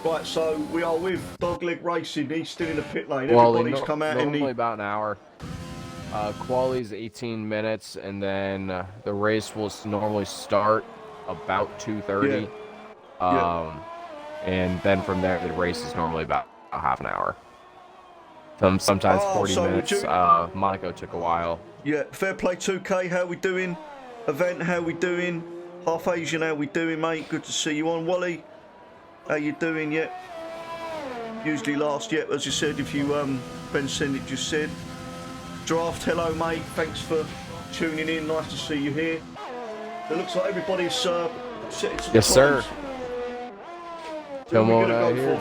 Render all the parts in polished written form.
Right, so we are with Dogleg Racing. He's still in the pit lane. Well, Everybody's come out in normally about an hour. Quali's 18 minutes, and then the race will normally start about 2:30. And then from there, the race is normally about half an hour. Sometimes 40 minutes. Monaco took a while. Yeah, Fair Play 2K, how we doing? Event, how we doing? Half Asian, how we doing, mate? Good to see you on. Wally, how you doing? Yeah. Usually last, yeah, as you said, if you, Ben Sendit just said. Draft, hello, mate. Thanks for tuning in. Nice to see you here. It looks like everybody's set to Yes, sir. Come on out here,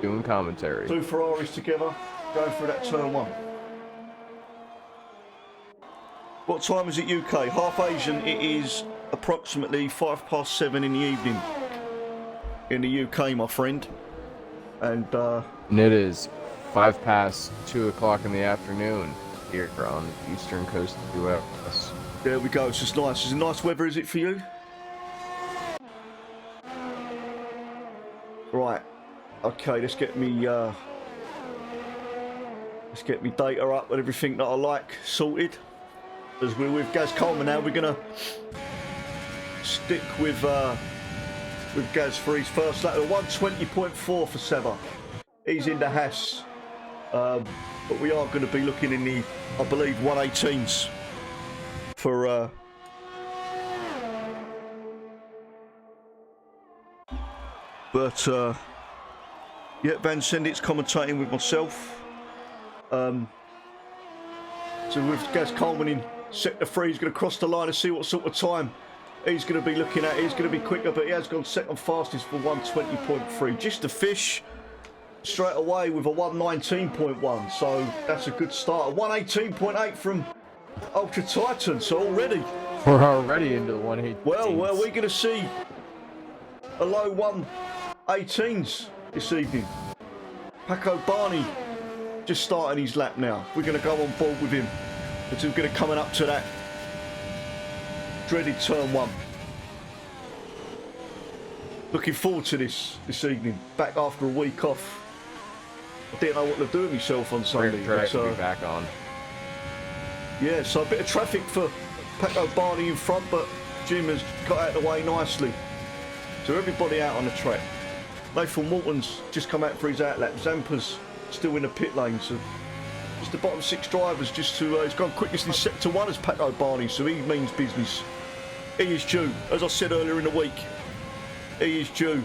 doing commentary. Two Ferraris together, going through that turn one. What time is it UK? Half Asian, it is approximately 7:05 in the evening in the UK, my friend. And it is 2:05 in the afternoon here on the eastern coast of the US. There we go, it's just nice. Is it nice weather, is it for you? Right, okay, let's get me data up and everything that I like sorted. As we're with Gaz Coleman now, we're gonna stick with Gaz for his first lap. 120.4 for Seba. He's in the Haas, but we are going to be looking in the, I believe, 118s for. Yeah, Van Sendit's commentating with myself. So with Gaz Coleman in sector 3, he's going to cross the line and see what sort of time he's going to be looking at. He's going to be quicker, but he has gone second fastest for 120.3. Just a fish straight away with a 119.1, so that's a good start. A 118.8 from Ultra Titan, so already. We're already into the 118s. Well, we're going to see a low 118s this evening. Paco Barney just starting his lap now. We're going to go on board with him until we're going to coming up to that dreaded turn one. Looking forward to this evening. Back after a week off. I didn't know what to do with myself on Sunday. So, be back on. Yeah, so a bit of traffic for Paco Barney in front, but Jim has got out of the way nicely. So everybody out on the track. Nathan Walton's just come out for his outlap. Zampa's still in the pit lane, so just the bottom 6 drivers just to, he's gone quickest in sector 1 as Paco Barney, so he means business. He is due, as I said earlier in the week, he is due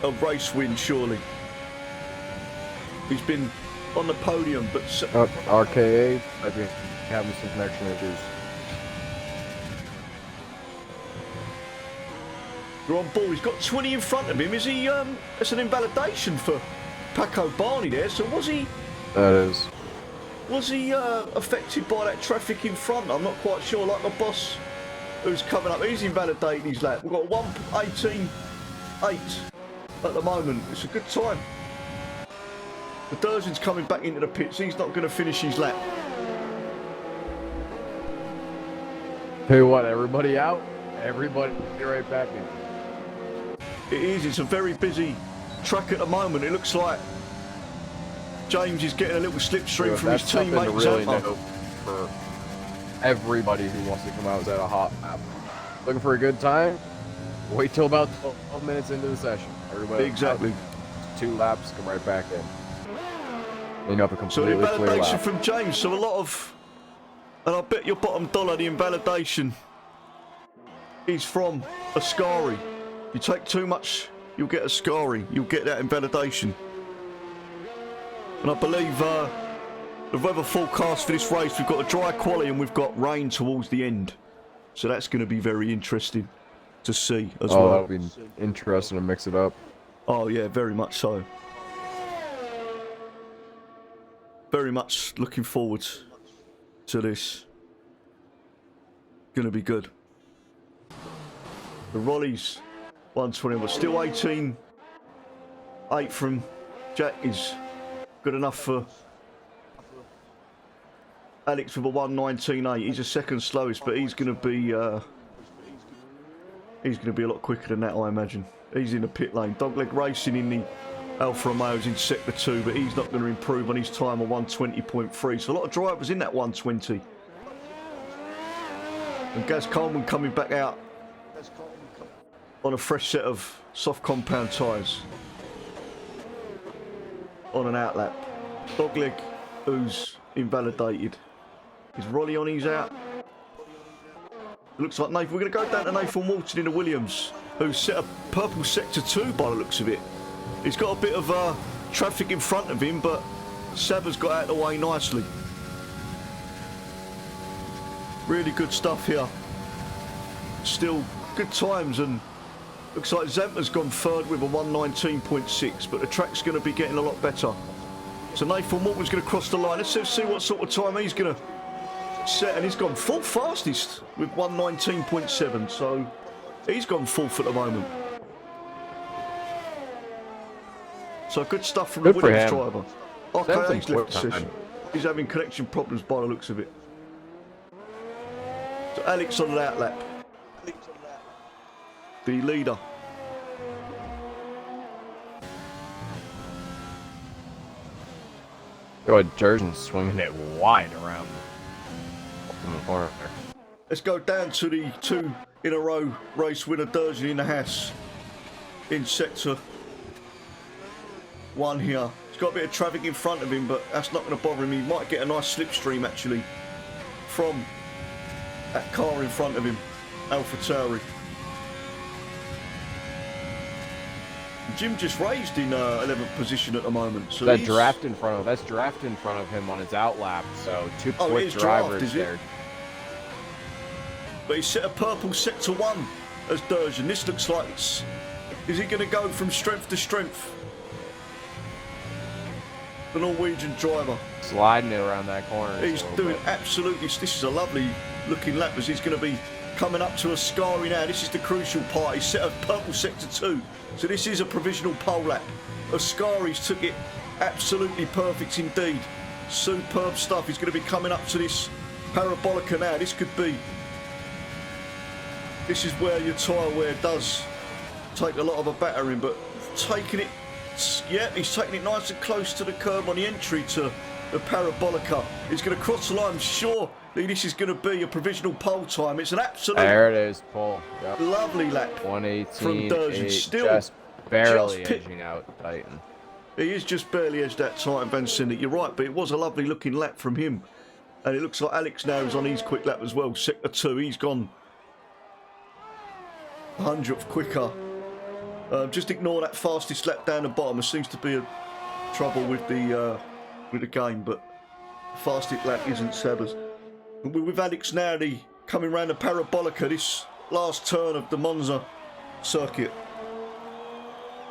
a race win, surely. He's been on the podium, but... RKA, I think, having some connection issues. We're on board. He's got 20 in front of him. Is he, it's an invalidation for Paco Barney there, so was he... That is. Was he affected by that traffic in front? I'm not quite sure. Like the boss who's coming up, he's invalidating his lap. We've got 1:18.8 at the moment. It's a good time. The Durzin's coming back into the pits. He's not going to finish his lap. Tell you what, everybody out. Everybody get right back in. It is. It's a very busy track at the moment. It looks like James is getting a little slipstream from his teammate. Really know for everybody who wants to come out at a hot lap. Looking for a good time? Wait till about 12 minutes into the session. Everybody exactly. 2 laps, come right back in. And you have a completely clear lap. So the invalidation from James. So a lot of, and I bet your bottom dollar, the invalidation is from Ascari. You take too much, you'll get Ascari. You'll get that invalidation. And I believe the weather forecast for this race, we've got a dry quali and we've got rain towards the end. So that's going to be very interesting to see as well. Oh, that would be interesting to mix it up. Oh, yeah, very much so. Very much looking forward to this. Going to be good. The Rollies 120, but still 18.8 from Jack is good enough for Alex with a 119.8. He's a second slowest, but he's going to be He's going to be a lot quicker than that, I imagine. He's in the pit lane. Dogleg Racing in the Alfa Romeo's in sector 2, but he's not going to improve on his time of 120.3. So a lot of drivers in that 120. And Gaz Coleman coming back out on a fresh set of soft compound tyres on an outlap. Dogleg, who's invalidated. Is Rolly on his out? It looks like Nathan. We're going to go down to Nathan Walton in the Williams, who's set a purple sector 2 by the looks of it. He's got a bit of traffic in front of him, but Saba's got out of the way nicely. Really good stuff here. Still good times, and looks like Zampa's gone third with a 119.6, but the track's going to be getting a lot better. So Nathan Walton's going to cross the line. Let's see what sort of time he's going to set, and he's gone fourth fastest with 119.7, so he's gone fourth at the moment. So good stuff from the Williams driver. Okay, he's left the session. He's having connection problems by the looks of it. So Alex on an outlap. The leader. Good, Durgeon swinging it wide around the corner. Let's go down to the 2 in a row race winner Durgeon in the Haas in sector 1 here. He's got a bit of traffic in front of him, but that's not going to bother him. He might get a nice slipstream actually from that car in front of him, Alpha Tauri. Jim just raised in 11th position at the moment. So that's draft in front of him on his outlap. So two quick drivers there. But he's set a purple sector 1 as Durgeon. This looks like is he going to go from strength to strength? The Norwegian driver sliding it around that corner. He's doing absolutely. This is a lovely looking lap as he's going to be coming up to Ascari now. This is the crucial part. He's set a purple sector 2. So this is a provisional pole lap. Ascari's took it absolutely perfect indeed. Superb stuff. He's going to be coming up to this parabolica now. This could be. This is where your tyre wear does take a lot of a battering, but taking it. Yeah, he's taking it nice and close to the curb on the entry to the parabolica. He's going to cross the line. I'm sure this is going to be a provisional pole time. It's an absolute. There it is, pole. Yep. Lovely lap. 118. From Durgeon. Still just barely edging out Titan. He is just barely edged that Titan Van Sindert. You're right, but it was a lovely looking lap from him. And it looks like Alex now is on his quick lap as well. Sector 2. He's gone 100th quicker. Just ignore that fastest lap down the bottom. There seems to be a trouble with the game, but fastest lap isn't Saba's. With Alex now coming round the parabolica, this last turn of the Monza circuit.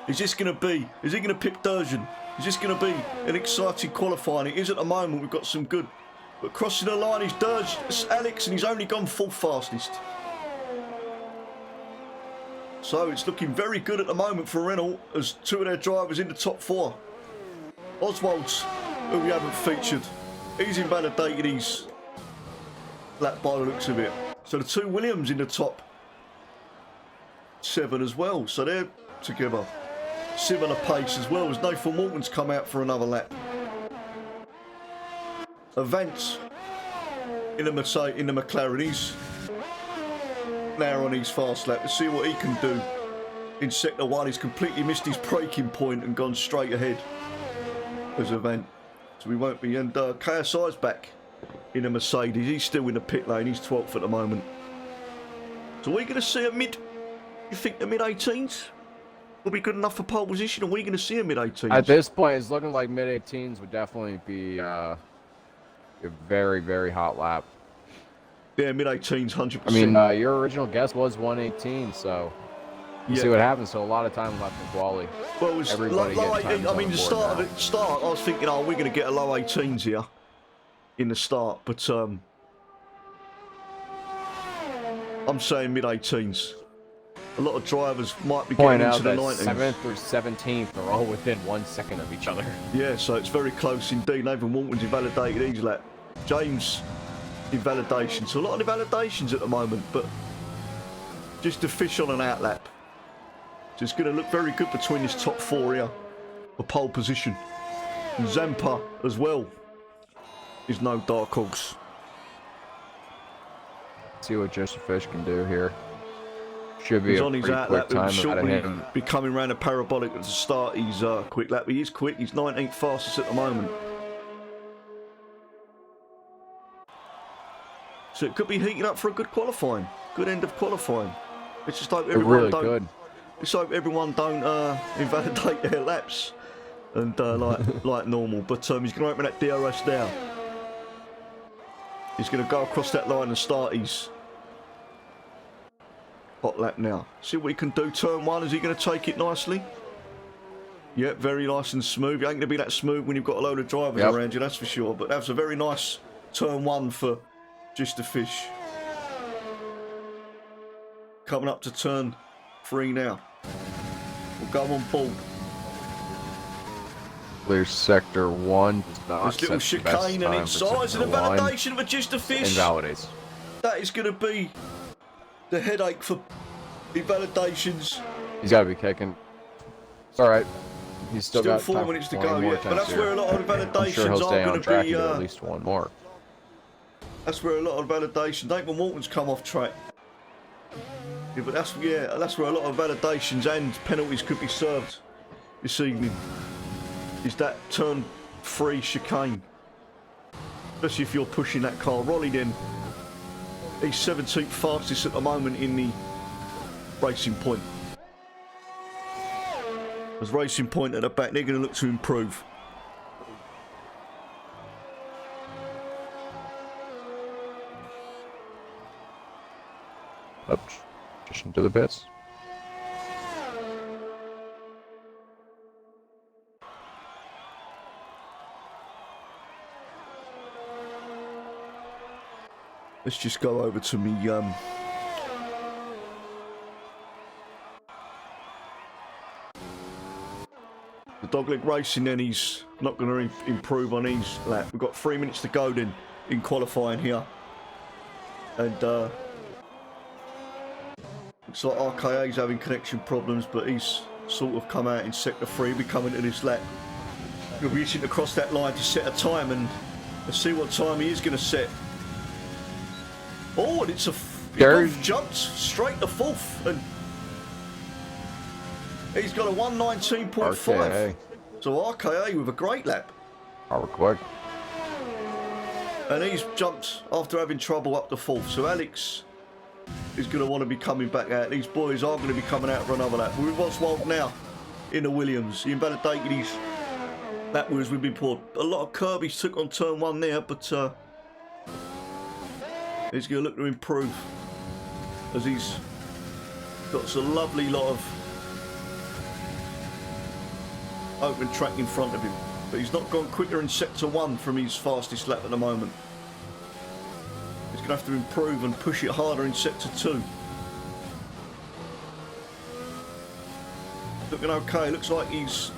Is he going to pick Durgeon? Is this going to be an exciting qualifying? It is at the moment. We've got some good, but crossing the line is Alex, and he's only gone full fastest. So it's looking very good at the moment for Renault as 2 of their drivers in the top 4. Oswald's, who we haven't featured, he's invalidated his lap by the looks of it. So the 2 Williams in the top 7 as well. So they're together. Similar pace as well as Nathan Walton's come out for another lap. Vance in the McLaren, he's now on his fast lap. Let's see what he can do in sector 1. He's completely missed his braking point and gone straight ahead as Vance. So we won't be. And KSI's back in a Mercedes. He's still in the pit lane. He's 12th at the moment. So we're going to see a you think the mid-18s will be good enough for pole position, or are we going to see a mid-18s? At this point, it's looking like mid-18s would definitely be a very, very hot lap. Yeah, mid-18s, 100%. I mean, your original guess was 118, so we'll see what happens. So a lot of time left in quali. Well, it was low 18. I mean, the start, I was thinking, oh, we're going to get a low 18s here in the start, but I'm saying mid-18s. A lot of drivers might be getting into the 19s. 7th or 17th are all within 1 second of each other. Yeah, so it's very close indeed. Nathan Walton's invalidated his lap. James invalidation. So a lot of invalidations at the moment, but Just a fish on an outlap. So it's going to look very good between this top 4 here for pole position. And Zampa as well is no dark horse. See what Just a Fish can do here. Should be He's a on his pretty quick outlap. time Shortly out of him. be coming around a parabolic at the start. He's quick lap. He is quick. He's 19th fastest at the moment. So it could be heating up for a good qualifying. Good end of qualifying. Let's just hope everyone really don't. good. Let's hope everyone don't invalidate their laps and like normal. But he's going to open that DRS down. He's going to go across that line and start his hot lap now. See what he can do. Turn 1. Is he going to take it nicely? Yep, very nice and smooth. It ain't going to be that smooth when you've got a load of drivers around you, that's for sure. But that was a very nice turn 1 for Just a Fish. Coming up to turn 3 now. We'll go on board. Clear sector 1. This little chicane and inside is an invalidation for Just a Fish. Invalidates. That is going to be the headache for invalidations. He's got to be kicking. It's alright. He's still got 4 minutes to go, yeah. But that's where a lot of I'm sure he'll invalidations stay are on going track to be. and do at least one more. That's where a lot of validation. Nathan Walton's come off track. Yeah, but that's where a lot of validations and penalties could be served this evening. Is that turn 3 chicane. Especially if you're pushing that car. Rolly then, he's 17th fastest at the moment in the Racing Point. As Racing Point at the back, they're going to look to improve. Up, just into the pits. Let's just go over to me. The dogleg racing. Then he's not going to improve on his lap. We've got 3 minutes to go then in qualifying here, and looks like RKA's having connection problems, but he's sort of come out in sector 3. He'll be coming to this lap. He'll be itching to cross that line to set a time, and let's see what time he is going to set. Oh, and it's he jumped straight to 4th, and he's got a 1:19.5. RKA. So RKA with a great lap. Power quick. And he's jumped after having trouble up to 4th. So Alex is going to want to be coming back out. These boys are going to be coming out for another lap. We're with Oswald now in the Williams. He invalidated his lap wheels we've been poured. A lot of Kirby's took on turn 1 there, but he's going to look to improve as he's got a lovely lot of open track in front of him. But he's not gone quicker in sector 1 from his fastest lap at the moment. He's going to have to improve and push it harder in sector 2. Looking okay. Looks like he's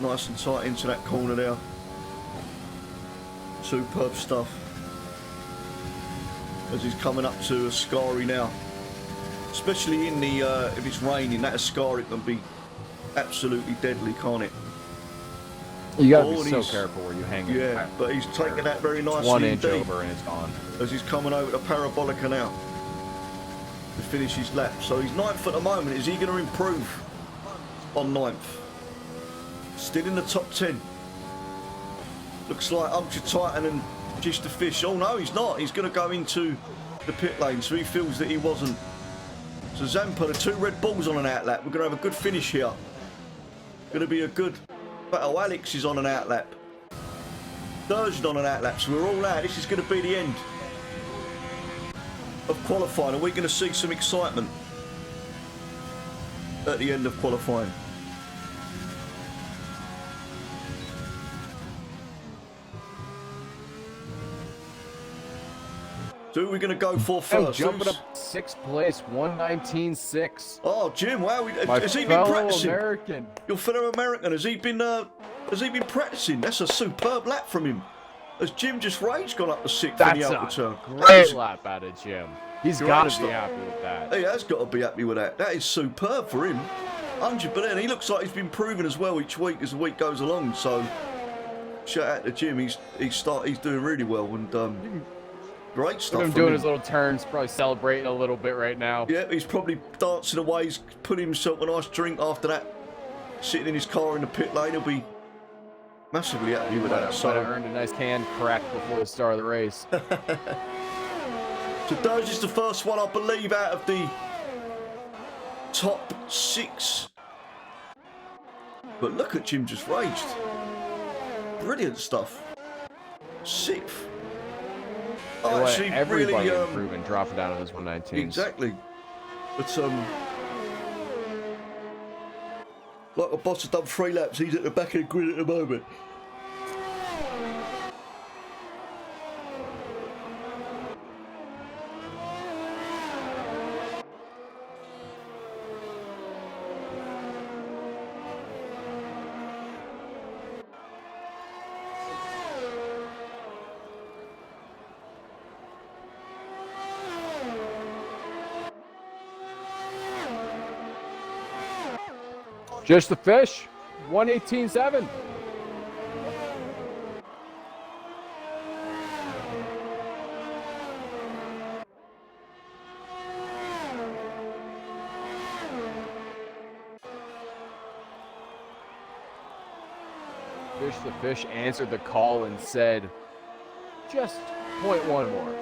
nice and tight into that corner there. Superb stuff. As he's coming up to Ascari now. Especially in the if it's raining, that Ascari can be absolutely deadly, can't it? You gotta be so careful where you hang it. Yeah, but he's taking that very nicely 1 inch indeed, over and it's gone. as he's coming over the Parabolica now to finish his lap. So he's 9th at the moment. Is he going to improve on 9th? Still in the top 10. Looks like Ultra Titan and Just a Fish. Oh no, he's not. He's going to go into the pit lane, so he feels that he wasn't. So Zampa, the 2 Red Bulls on an outlap. We're going to have a good finish here. Going to be a good battle. Alex is on an outlap. Durgeon on an outlap. So we're all out. This is going to be the end of qualifying. And we're going to see some excitement at the end of qualifying. So who are we going to go for first? Jumping up 6th place, 1:19.6. Oh, Jim! Wow, has he been fellow practicing? American. Your fellow American, has he been practicing? That's a superb lap from him. As Jim just raged gone up to 6th in That's the a outer turn. great lap out of Jim. He's Great got to stuff. be happy with that. He has got to be happy with that. That is superb for him. 100%. He looks like he's been improving as well each week as the week goes along. So, shout out to Jim. He's doing really well and great stuff. Look at him doing his little turns, probably celebrating a little bit right now. Yeah, he's probably dancing away. He's putting himself a nice drink after that. Sitting in his car in the pit lane, he'll be massively happy with that. So earned a nice hand crack before the start of the race. So Doge is the first one, I believe, out of the top 6. But look at Jim just raged. Brilliant stuff. 6th. Oh, actually, everybody really improving, dropping down to this 119. Exactly. But like a boss has done 3 laps, he's at the back of the grid at the moment. Just the fish, 118.7. Fish the Fish answered the call and said, just 0.1 more.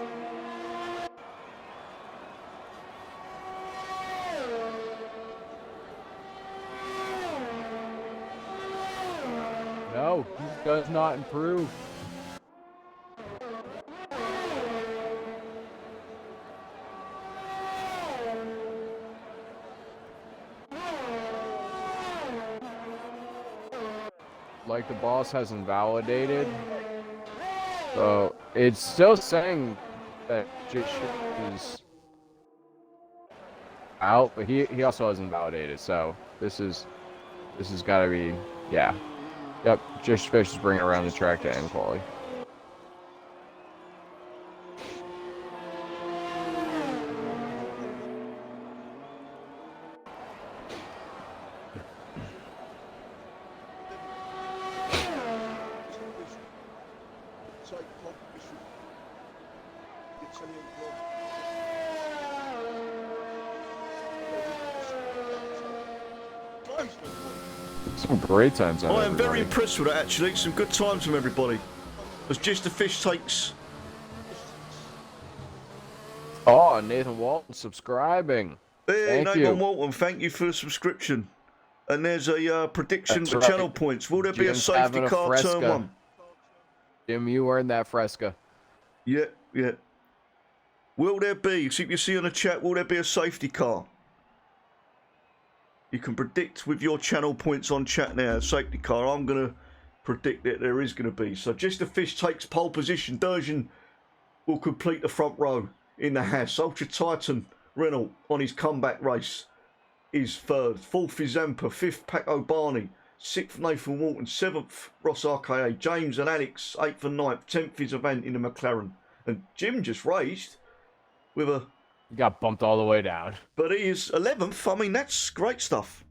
No, he does not improve. Like the boss has invalidated. So it's still saying that Jish is out, but he also has invalidated. So this is got to be, yeah. Yep, Jish Fish is bringing around the track to end quality. Some great times out of I am very everybody. impressed with it, actually. Some good times from everybody. As Just the Fish takes... Oh, Nathan Walton subscribing. Hey, Thank you. Nathan Walton, thank you for the subscription. And there's a prediction That's for right. channel points. Will there be a Jim's safety having a car Fresca. turn 1? Jim, you earned that Fresca. Yeah, yeah. Will there be, so you can see on the chat, will there be a safety car? You can predict with your channel points on chat now, safety car. I'm going to predict that there is going to be. So Just the Fish takes pole position. Durgeon will complete the front row in the Haas. Ultra Titan Renault on his comeback race is 3rd. 4th is Zampa. 5th, Paco Barney. 6th, Nathan Walton. 7th, Ross RKA. James and Alex, 8th and 9th. 10th is Avant in the McLaren. And Jim just raced with a... You got bumped all the way down. But he is 11th. I mean, that's great stuff.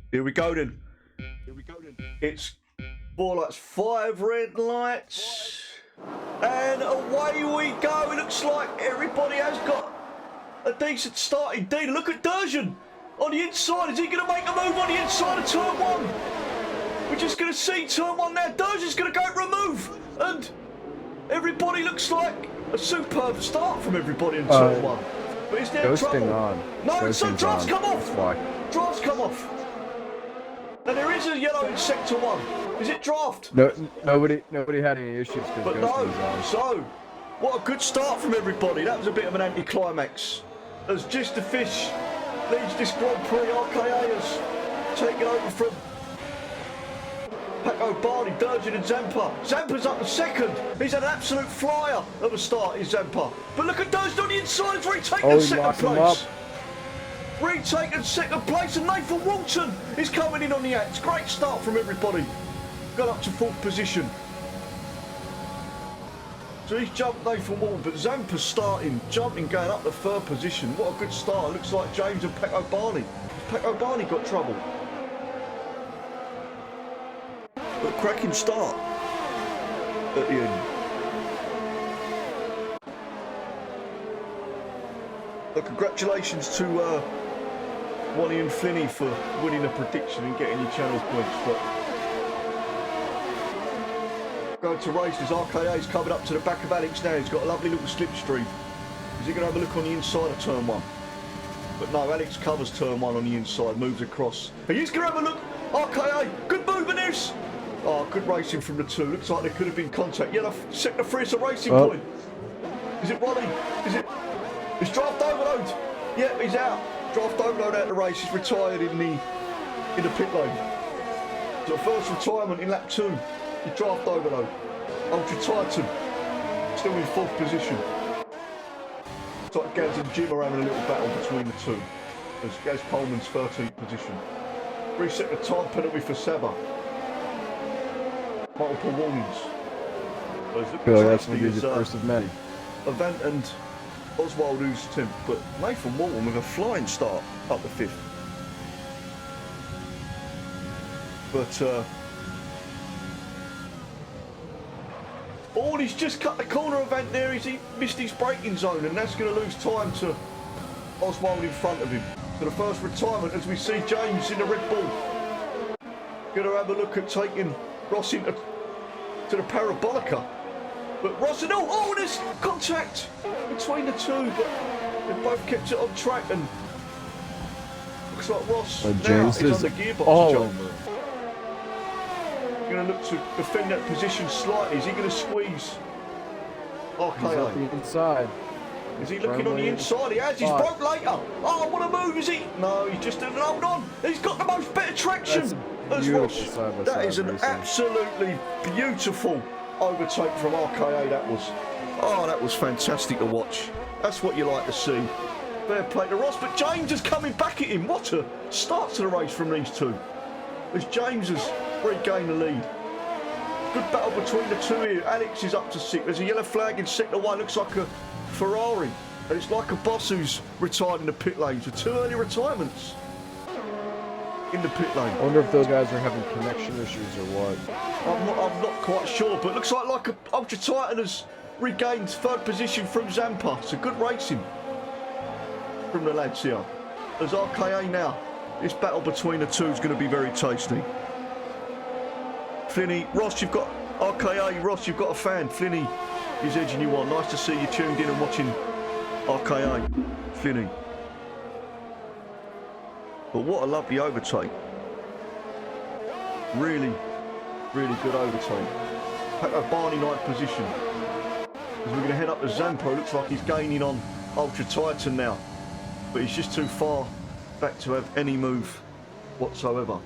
Here we go then. It's 4 lights, 5 red lights. And away we go. It looks like everybody has got a decent start indeed. Look at Durgeon on the inside. Is he going to make a move on the inside of turn 1? We're just going to see turn 1 now. Durgeon's going to go remove. And everybody looks like a superb start from everybody in turn 1. But is there Ghosting trouble? on. No, so drafts come off. That's why. Drafts come off. And there is a yellow in sector 1. Is it draft? No, nobody had any issues because But Ghosting no. was on. So, what a good start from everybody. That was a bit of an anticlimax. As Just the Fish leads this Grand Prix, RKA has taken over from Paco Barney, Durgeon and Zampa. Zampa's up to 2nd. He's had an absolute flyer of a start, is Zampa. But look at Durgeon on the inside. He's retaken Oh, he 2nd locked him place. up. Retaken 2nd place, and Nathan Walton is coming in on the act. Great start from everybody. Got up to 4th position. So he's jumped Nathan Wall, but Zampa's starting, jumping, going up the third position. What a good start. Looks like James and Pecco Barney. Pecco Barney got trouble. But cracking start at the end. But congratulations to Wally and Flinney for winning the prediction and getting your channel points. But going to races, RKA's coming up to the back of Alex now. He's got a lovely little slipstream. Is he going to have a look on the inside of turn 1? But no, Alex covers turn 1 on the inside, moves across. And he's going to have a look. RKA, good move in this. Oh, good racing from the 2. Looks like there could have been contact. Yeah, sector 3 is a racing point. Is it Ronnie? Is it? It's Draft Overload. Yeah, he's out. Draft Overload out of the race. He's retired in the pit lane. So first retirement in lap 2. The Draft Overload. Ultra Titan still in 4th position. It's like Gaz and Jim are having a little battle between the 2. As Gaz Coleman's 13th position. Reset the time penalty for Seba. Multiple warnings. That's going to be the first of many. Avant and Oswald who's 10th, but Nathan Walton with a flying start up the 5th. But oh, he's just cut the corner Avant there. He missed his braking zone, and that's going to lose time to Oswald in front of him. So the first retirement as we see James in the Red Bull. Going to have a look at taking Ross into the Parabolica. But Ross and oh, there's contact between the 2, but they both kept it on track, and looks like Ross now is on the gearbox adjustment. Going to look to defend that position slightly. Is he going to squeeze RKA? He's inside. Is he looking on the inside? He has. He's broke later. Oh, what a move, is he? No, he's just didn't hold on. He's got the most better traction as Ross. That is an absolutely beautiful overtake from RKA. That was fantastic to watch. That's what you like to see. Fair play to Ross, but James is coming back at him. What a start to the race from these 2. As James has regained the lead. Good battle between the 2 here. Alex is up to 6. There's a yellow flag in sector 1. Looks like a Ferrari. And it's like a boss who's retired in the pit lane. So 2 early retirements in the pit lane. I wonder if those guys are having connection issues or what. I'm not quite sure, but it looks like a Ultra Titan has regained 3rd position from Zampa. So good racing from the lads here. As RKA now, this battle between the 2 is going to be very tasty. Flinney, Ross, you've got RKA. Ross, you've got a fan. Flinney is edging you on. Nice to see you tuned in and watching RKA. Flinney. But what a lovely overtake. Really, really good overtake. Pecco Barney 9th position. As we're going to head up to Zampa, looks like he's gaining on Ultra Titan now. But he's just too far back to have any move whatsoever.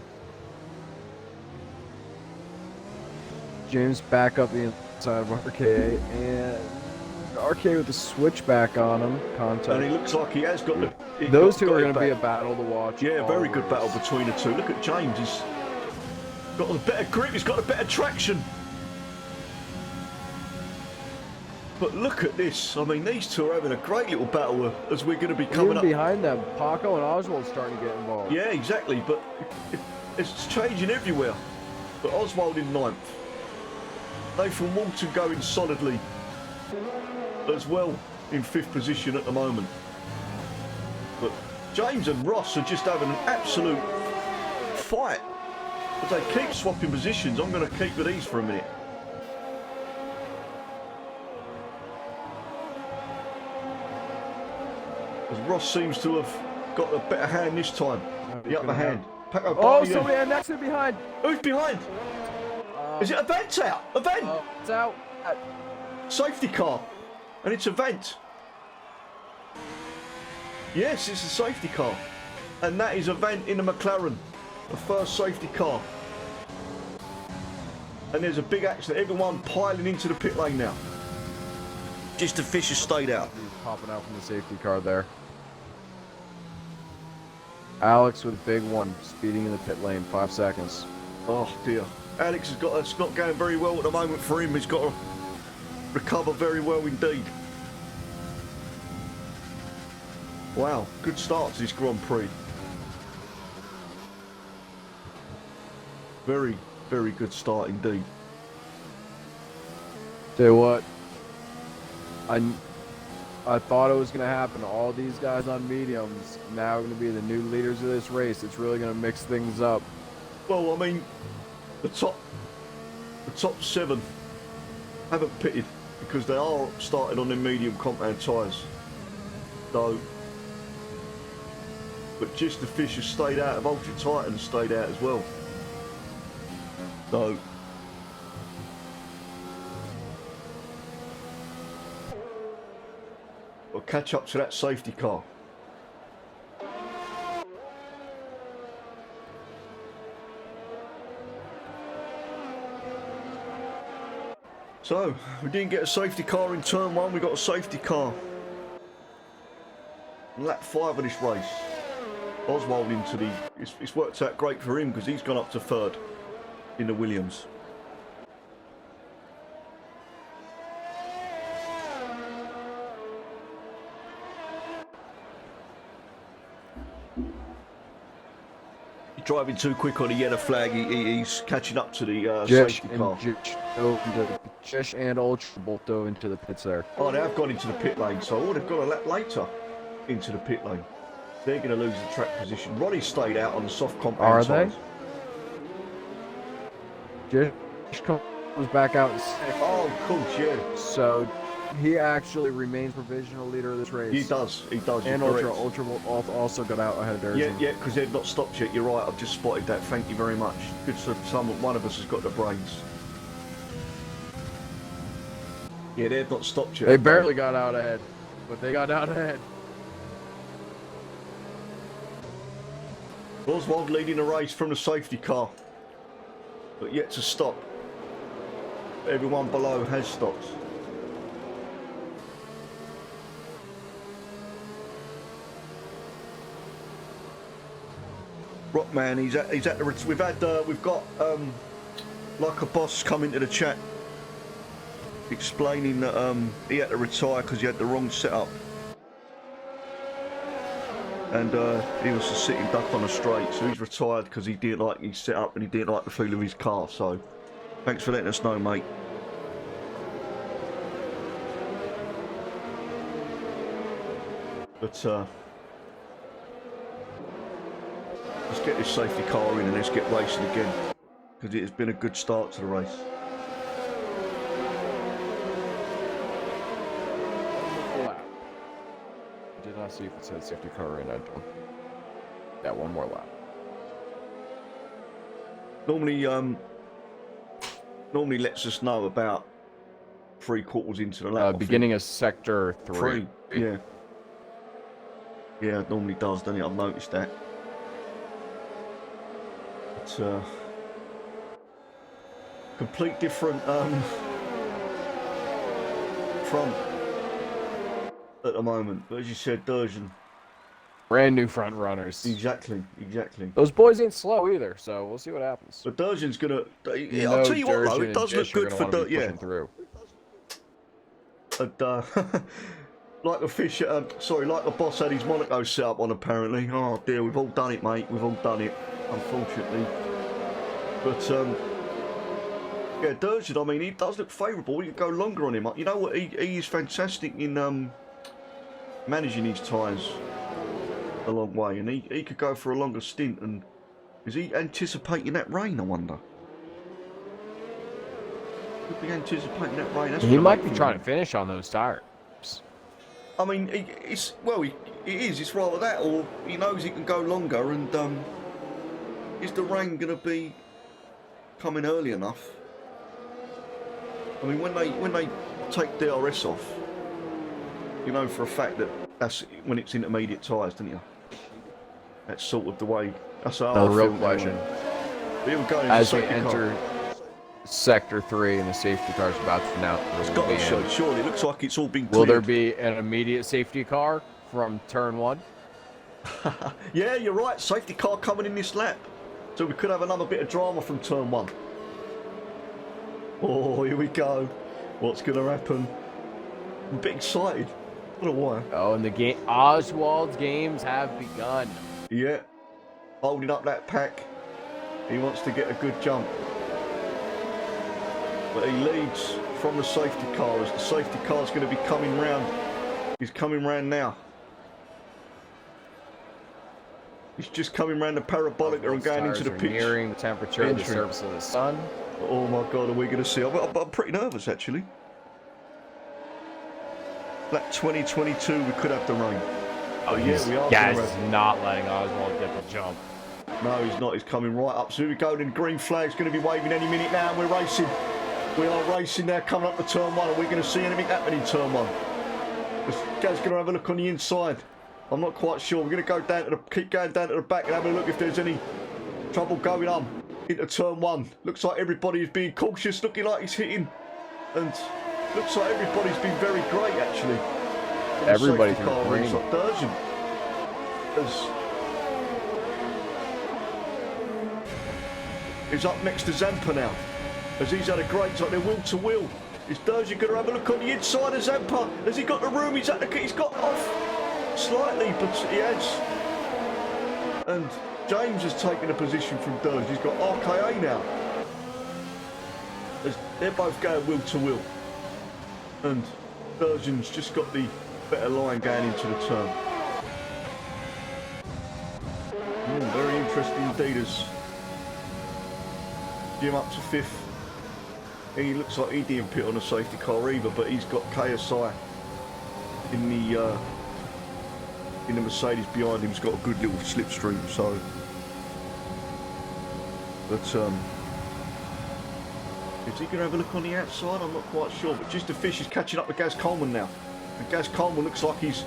James back up the inside of RKA, and RKA with the switchback on him. Contact. And he looks like he has got the... Those 2 are going to be a battle to watch. Yeah, very good battle between the 2. Look at James. He's got a better grip. He's got a better traction. But look at this. I mean, these 2 are having a great little battle as we're going to be coming up. Behind them, Paco and Oswald starting to get involved. Yeah, exactly. But it's changing everywhere. But Oswald in 9th. Nathan Walton going solidly as well in 5th position at the moment. But James and Ross are just having an absolute fight. But they keep swapping positions. I'm going to keep with these for a minute. As Ross seems to have got a better hand this time. The upper hand. Oh, somebody next to behind. Who's behind? Is it Avant's out? Avant! It's out. Safety car. And it's Avant. Yes, it's a safety car. And that is Avant in the McLaren. The first safety car. And there's a big accident. Everyone piling into the pit lane now. Just the Fisher stayed out. He's popping out from the safety car there. Alex with a big one, speeding in the pit lane, 5 seconds. Oh dear. Alex has got, it's not going very well at the moment for him. He's got recover very well indeed. Wow, good start to this Grand Prix. Very, very good start indeed. Tell you what, I thought it was going to happen. All these guys on mediums now are going to be the new leaders of this race. It's really going to mix things up. Well, I mean, the top 7 haven't pitted because they are started on their medium compound tyres. So, but just the Fish has stayed out of Ultra Titan, stayed out as well. So, we'll catch up to that safety car. So, we didn't get a safety car in turn 1, we got a safety car. In lap 5 of this race. Oswald into the... It's worked out great for him because he's gone up to 3rd in the Williams. Driving too quick on the yellow flag, he's catching up to the safety car. Jesh and Ultra both dove into the pits there. Oh, they have gone into the pit lane, so they've got a lap later into the pit lane. They're going to lose the track position. Ronnie stayed out on the soft compound tyres. Jesh comes back out in 6th. Oh, of course, yeah. So he actually remains provisional leader of this race. He does. And Ultra will also got out ahead of theirs. Yeah, because they've not stopped yet. You're right. I've just spotted that. Thank you very much. Good. So one of us has got the brains. Yeah, they've not stopped yet. They barely got out ahead, but they got out ahead. Oswald leading the race from the safety car, but yet to stop. Everyone below has stopped. Rockman, he's at the. We've got like a boss come into the chat, explaining that he had to retire because he had the wrong setup, and he was a sitting duck on a straight, so he's retired because he didn't like his setup and he didn't like the feel of his car. So, thanks for letting us know, mate. But let's get this safety car in and let's get racing again, because it has been a good start to the race. Did not see if it said safety car in. I don't. Yeah, one more lap. Normally lets us know about 3/4 into the lap. Beginning of sector 3. Yeah. Yeah, it normally does, doesn't it? I've noticed that. It's complete different front at the moment. But as you said, Durjan. Brand new front runners. Exactly. Those boys ain't slow either, so we'll see what happens. But Durjan's gonna. I'll tell you what, though, it does look good for Durjan. Yeah. Through. And like the fish, like the boss had his Monaco set up on apparently. Oh dear, we've all done it, mate. We've all done it, unfortunately. But yeah, Durjan, I mean, he does look favourable. We could go longer on him. You know what? He is fantastic in managing his tyres a long way, and he could go for a longer stint. And is he anticipating that rain? I wonder. Could be anticipating that rain. That's he might be trying to finish on those tires. I mean, it is. It's rather that, or he knows he can go longer. And is the rain going to be coming early enough? I mean, when they take DRS off, you know for a fact that that's when it's intermediate tyres, don't you? That's sort of the way. That's how the I real feel question. We were going as we enter sector 3 and the safety car's about to now. It's got to show. Surely, it looks like it's all been cleared. Will there be an immediate safety car from turn 1? Yeah, you're right. Safety car coming in this lap, so we could have another bit of drama from turn 1. Oh, here we go. What's going to happen? I'm a bit excited. I don't know why. Oh, and the game, Oswald's games have begun. Yeah. Holding up that pack. He wants to get a good jump. But he leads from the safety car as the safety car's going to be coming round. He's coming round now. He's just coming round the parabolic and going into the pitch. Nearing the temperature of the surface of the sun. Oh my God, are we going to see? I'm pretty nervous actually. That 2022, we could have the rain. Oh yeah, we are. Gaz is not letting Oswald get the jump. No, he's not. He's coming right up. So here we go. Then green flag's going to be waving any minute now. And we're racing. We are racing now, coming up to turn one. Are we going to see anything happen in turn one? Gaz's going to have a look on the inside. I'm not quite sure. We're going to go down to the, keep going down to the back and have a look if there's any trouble going on into turn one. Looks like everybody is being cautious, looking like he's hitting, and looks like everybody's been very great actually. Everybody's been great. Looks like Durgeon is up next to Zampa now, as he's had a great time. They're wheel to wheel. Is Durgeon going to have a look on the inside of Zampa? Has he got the room? He's got off slightly, but he has. And James has taken a position from Durgeon. He's got RKA now. As they're both going wheel to wheel. And Durgeon's just got the better line going into the turn. Very interesting indeed as Jim up to fifth. He looks like he didn't pit on a safety car either, but he's got KSI in the Mercedes behind him. He's got a good little slipstream, so. But is he going to have a look on the outside? I'm not quite sure. But Just the Fish is catching up with Gaz Coleman now, and Gaz Coleman looks like he's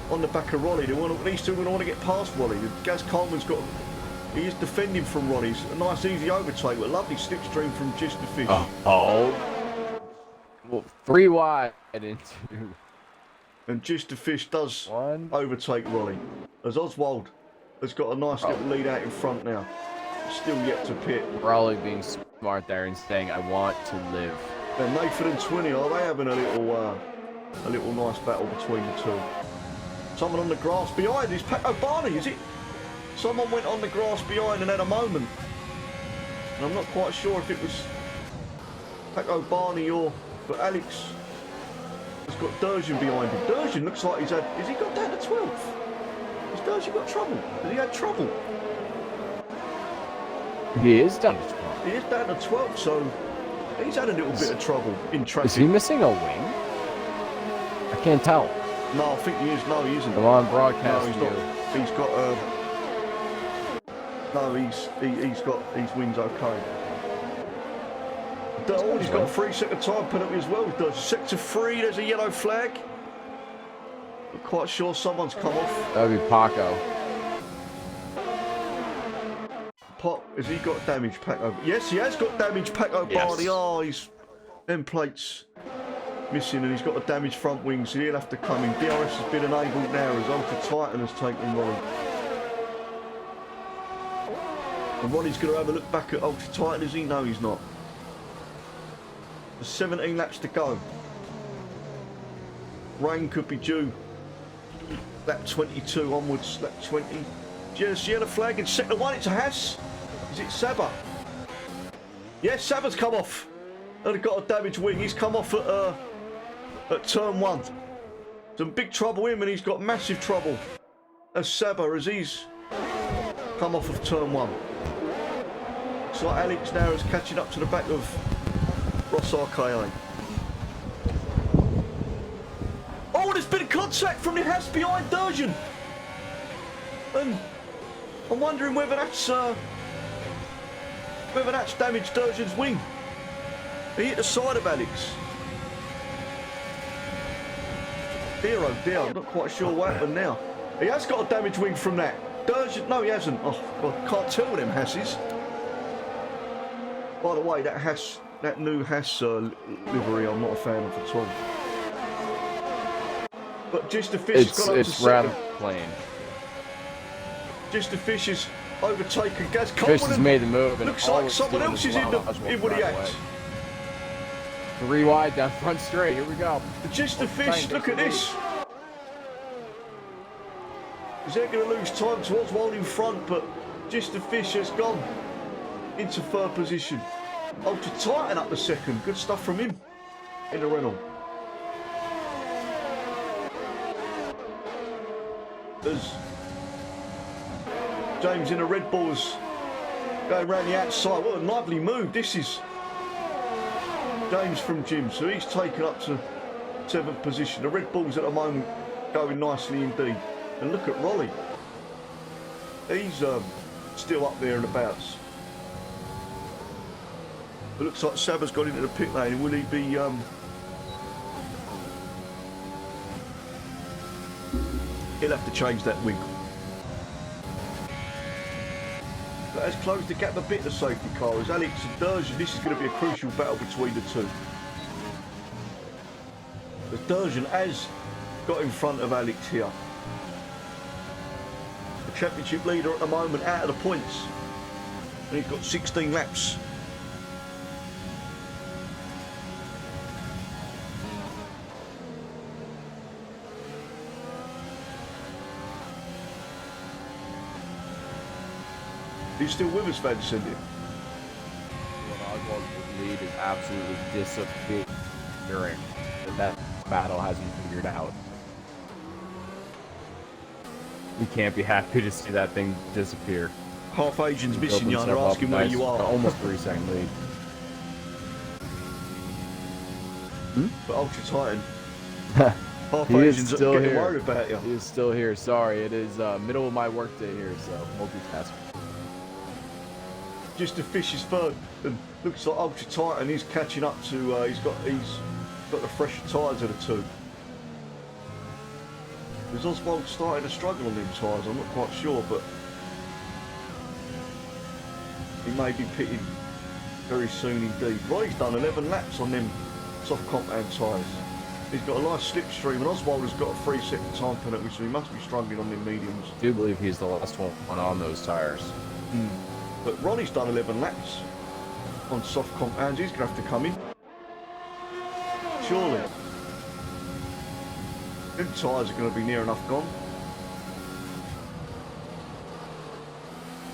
on the back of Ronnie. These two want to get past Ronnie. Gaz Coleman's got. He is defending from Ronnie's. A nice easy overtake with a lovely slipstream from Just the Fish. Well, 3 wide into. And Just the Fish does overtake Ronnie. As Oswald has got a nice little lead out in front now. Still yet to pit. Raleigh being smart there and saying, I want to live. And Nathan and Twinny, are they having a little nice battle between the two? Someone on the grass behind is Paco Barney, is it? Someone went on the grass behind and had a moment. And I'm not quite sure if it was Paco Barney or... But Alex has got Durgeon behind him. Durgeon looks like he's had... Has he got down to 12th? Has Durgeon got trouble? Has he had trouble? He is down to 12th. He is down to 12th, so he's had a little bit of trouble in traffic. Is he missing a wing? I can't tell. No, I think he is. No, he isn't. Come on, broadcast. No, he's not. He's got. No, he's got his wings okay. Oh, he's got a 3-second time penalty as well. He does. Sector 3. There's a yellow flag. I'm quite sure someone's come off. That'd be Paco. Pop, has he got damage, Paco? Yes, he has got damage, Paco Barney. Oh, his end plates missing and he's got a damaged front wing, so he'll have to come in. DRS has been enabled now as Ultra Titan has taken Ronnie. And Ronnie's going to have a look back at Ultra Titan, is he? No, he's not. There's 17 laps to go. Rain could be due. Lap 22 onwards, lap 20. Just yellow flag in sector 1, it's a Haas. Is it Saba? Yes, Saba's come off. And got a damaged wing. He's come off at turn 1. Some big trouble him, and he's got massive trouble as Saba as he's come off of turn 1. Looks like Alex now is catching up to the back of Ross RKA. Oh, there's been a contact from the Haas behind Durgeon. And I'm wondering whether that's damaged Durgeon's wing. He hit the side of Alex. Dear oh dear, I'm not quite sure what happened now. He has got a damaged wing from that. Durgeon, no he hasn't. Oh God, can't tell with them Hasses. By the way, that new Haas livery, I'm not a fan of at all. But Just the Fish has gone up to second. It's rather plain. Just the Fish is overtaken. Gaz Coleman Fish has made the move. Looks like someone else is in with the act. 3 wide down front straight. Here we go. Just the fish, look at this. Because they're going to lose time to Oswald in front, but just the fish has gone into third position. Ultra Titan up the second. Good stuff from him in the Renault. There's James in the Red Bulls going around the outside. What a lively move. This is James from Jim. So he's taken up to 7th position. The Red Bulls at the moment going nicely indeed. And look at Rolly. He's still up there and abouts. It looks like Saba's got into the pit lane. Will he be... He'll have to change that wing. That has closed the gap a bit, the safety car. As Alex and Durjan, this is going to be a crucial battle between the two. As Durjan has got in front of Alex here. The championship leader at the moment out of the points. And he's got 16 laps. He's still with us, Van Cindy. Oswald's lead is absolutely disappearing. That battle hasn't figured out. We can't be happy to see that thing disappear. Half Asians missing you, they're asking where you are. Almost 3-second lead. But Ultra Titan. Half He is Asians still are getting here. worried about you. He is still here. Sorry, it is middle of my workday here, so multitasking. Just the fish is third, and looks like Ultra Titan is catching up to. He's got the fresher tyres of the two. Is Oswald starting to struggle on them tyres? I'm not quite sure, but he may be pitting very soon indeed. Roy's done 11 laps on them soft compound tyres. He's got a nice slipstream, and Oswald has got a 3-second time penalty, so he must be struggling on them mediums. I do believe he's the last one on those tyres. But Ronnie's done 11 laps on soft compounds. He's going to have to come in. Surely. Them tyres are going to be near enough gone.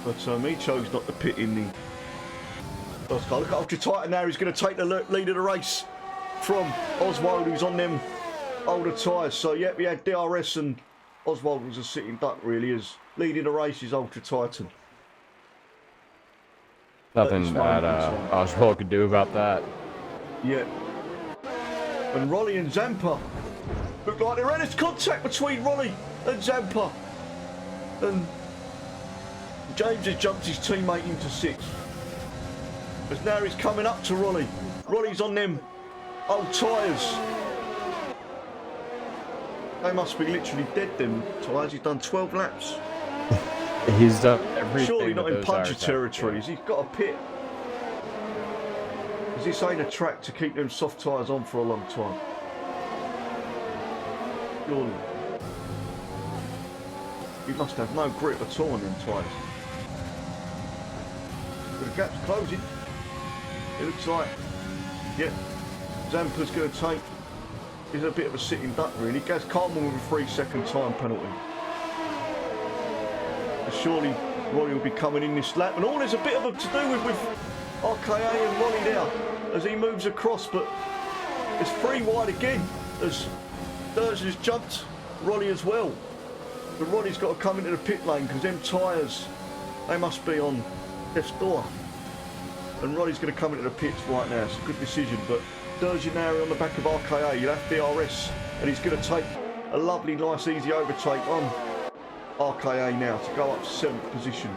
But he chose not to pit in the first car. Look at Ultra Titan now. He's going to take the lead of the race from Oswald, who's on them older tyres. So, yeah, we had DRS and Oswald was a sitting duck, really, as leading the race is Ultra Titan. Nothing that Oswald could do about that. Yeah. And Rolly and Zampa look like there is contact between Rolly and Zampa. And James has jumped his teammate into 6th. As now he's coming up to Rolly. Rolly's on them old tyres. They must be literally dead, them tyres. He's done 12 laps. He's done everything. Surely not in puncher territories. He's got a pit. Because this ain't a track to keep them soft tyres on for a long time. Surely. He must have no grip at all on them tyres. But the gap's closing. It looks like, yeah, Zampa's going to take. He's a bit of a sitting duck, really. Gaz Coleman with a 3-second time penalty. Surely Ronnie will be coming in this lap, and all there's a bit of a to do with RKA and Ronnie now as he moves across, but it's 3 wide again as Durjan has jumped Ronnie as well. But Ronnie's got to come into the pit lane because them tyres, they must be on death's door. And Ronnie's going to come into the pits right now. It's a good decision, but Durjan now on the back of RKA. You'll have DRS, and he's going to take a lovely, nice, easy overtake on RKA now to go up to 7th position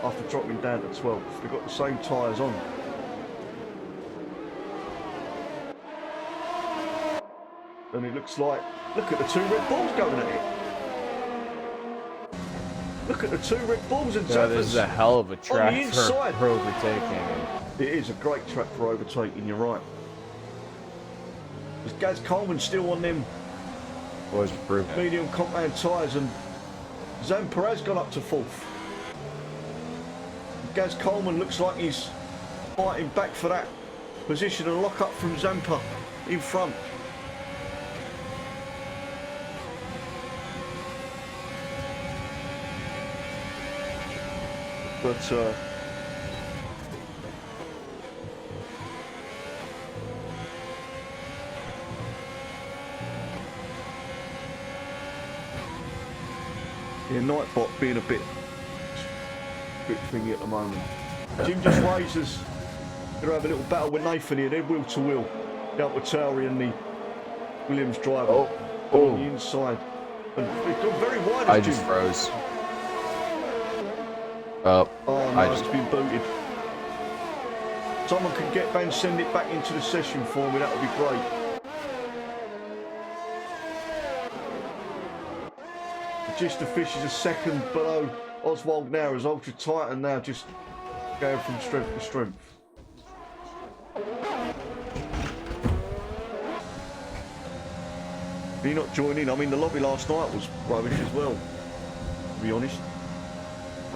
after dropping down to 12th. They've got the same tyres on. And it looks like, look at the 2 Red Bulls going at it. Look at the 2 Red Bulls and Yeah, this is a hell of a track for overtaking. It is a great track for overtaking, you're right. There's Gaz Coleman still on them medium compound tyres, and Zampa has gone up to 4th. Gaz Coleman looks like he's fighting back for that position and lock up from Zampa in front. But yeah, Nightbot being a bit thingy at the moment. Jim just raises. Gonna have a little battle with Nathan here. They're wheel to wheel. The AlphaTauri and the Williams driver on the inside. And it's gone very wide. I just froze. Oh no, it's been booted. Someone can get Ben, send it back into the session for me. That would be great. Just the fish is a second below Oswald now, as Ultra Titan now just going from strength to strength. Are you not joining? I mean, the lobby last night was rubbish as well, to be honest.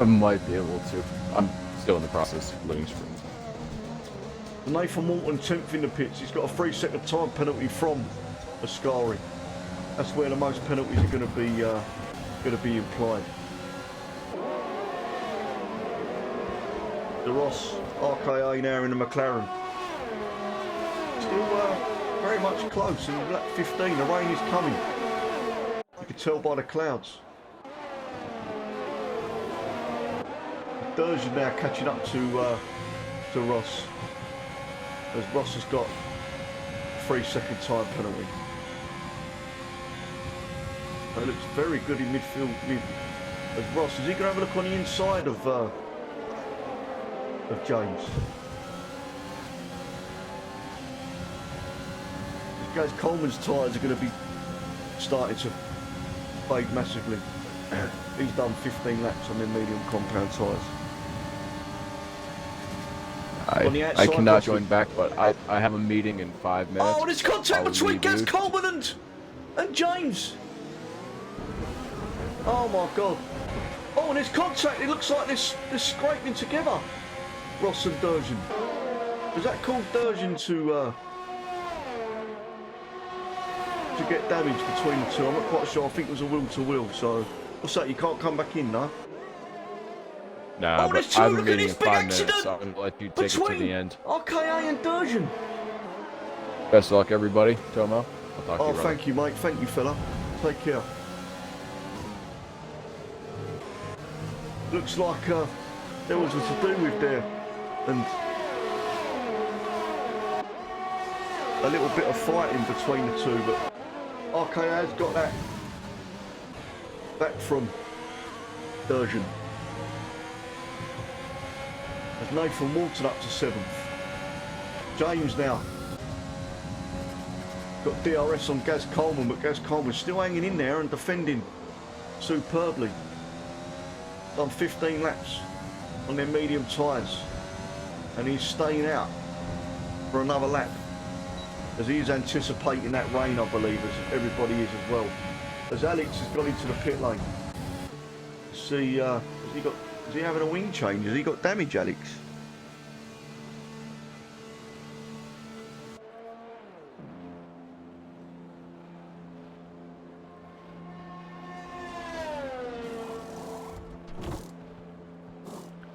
I might be able to. I'm still in the process of loading screens. Nathan Walton 10th in the pits. He's got a 3-second time penalty from Ascari. That's where the most penalties are going to be applied. The Ross RKA now in the McLaren. Still very much close in lap 15. The rain is coming. You can tell by the clouds. Durge now catching up to Ross. As Ross has got a 3-second time penalty. It looks very good in midfield. As Ross, is he going to have a look on the inside of James? Guys, Coleman's tyres are going to be starting to fade massively. He's done 15 laps on their medium compound tyres. I cannot join back, but I have a meeting in 5 minutes. Oh, there's contact between Gaz Coleman and James. Oh my God. Oh, and there's contact. It looks like they're scraping together. Ross and Durgeon. Was that called Durgeon to get damage between the two? I'm not quite sure. I think it was a wheel to wheel. So what's that? You can't come back in, no? Nah, oh, but I have a meeting in 5 minutes, so I'm going to let you take it to the end. RKA and Durgeon. Best of luck, everybody. Tomo, I'll talk to you, brother. Thank you, mate. Thank you, fella. Take care. Looks like there was a to-do with there. And a little bit of fighting between the two, but RKA has got that back from Durgeon. As Nathan Walton up to 7th. James now got DRS on Gaz Coleman, but Gaz Coleman's still hanging in there and defending superbly. Done 15 laps on their medium tyres, and he's staying out for another lap, as he is anticipating that rain, I believe, as everybody is as well. As Alex has gone into the pit lane. See, is he having a wing change? Has he got damage, Alex?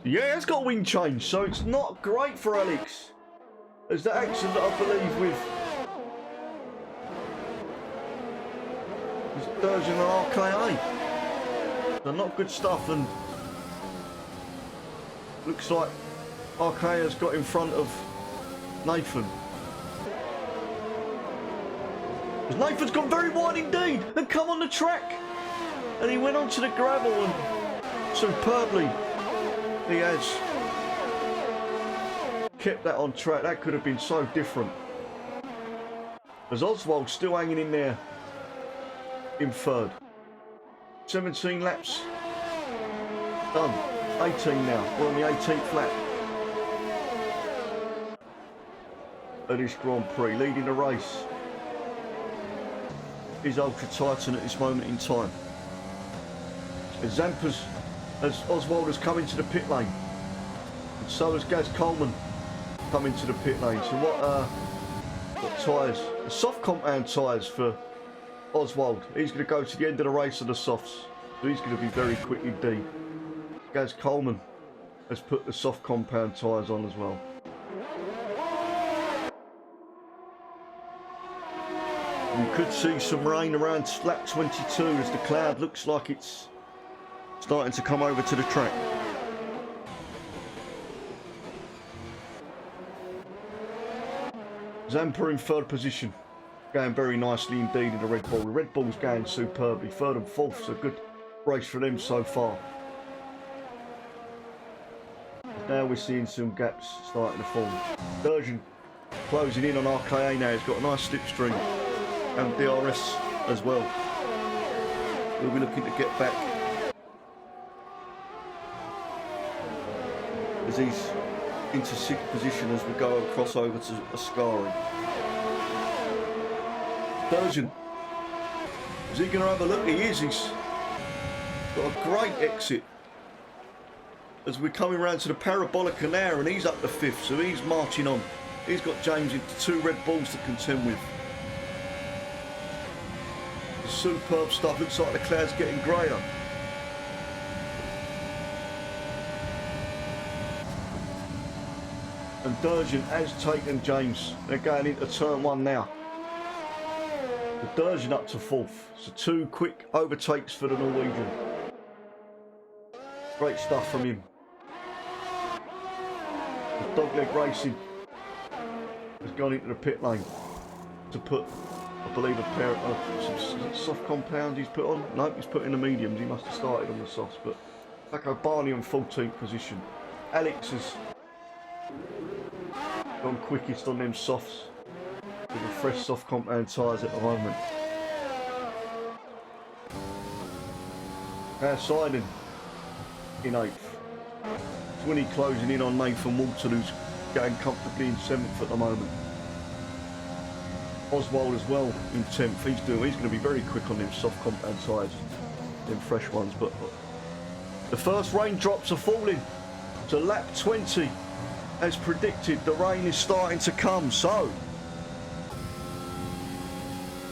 Yeah, it's got a wing change, so it's not great for Alex. As the accident, I believe, with Durgeon and RKA. They're not good stuff, and looks like RKA's got in front of Nathan. As Nathan's gone very wide indeed and come on the track. And he went onto the gravel and superbly he has kept that on track. That could have been so different. As Oswald's still hanging in there in 3rd. 17 laps done. 18 now. We're on the 18th lap of this Grand Prix. Leading the race is Ultra Titan at this moment in time. As Oswald has come into the pit lane, and so has Gaz Coleman. come into the pit lane. So what tyres? The soft compound tyres for Oswald. He's going to go to the end of the race on the softs. So he's going to be very quick indeed. Gaz Coleman has put the soft compound tyres on as well. We could see some rain around lap 22 as the cloud looks like it's starting to come over to the track. Zampa in third position, going very nicely indeed in the Red Bull. The Red Bull's going superbly, third and fourth, so good race for them so far. Now we're seeing some gaps starting to form. Durgeon closing in on RKA now, he's got a nice slipstream, and DRS as well. We'll be looking to get back as he's into sixth position as we go across over to Ascari. Durgeon, is he going to have a look? He is. He's got a great exit as we're coming around to the Parabolica now, and he's up to fifth, so he's marching on. He's got James into two Red Bulls to contend with. Superb stuff. Looks like the cloud's getting greyer. And Durgeon has taken James. They're going into turn one now. The Durgeon up to fourth. So two quick overtakes for the Norwegian. Great stuff from him. The Dogleg Racing has gone into the pit lane to put, I believe, a pair of some soft compounds he's put on. No, he's put in the mediums. He must have started on the softs. But Paco Barney on 14th position. Alex has gone quickest on them softs with the fresh soft compound tyres at the moment. Now Sidon in 8th. 20 closing in on Nathan Walton, who's going comfortably in 7th at the moment. Oswald as well in 10th. He's going to be very quick on them soft compound tyres, them fresh ones. But the first raindrops are falling to lap 20. As predicted, the rain is starting to come, so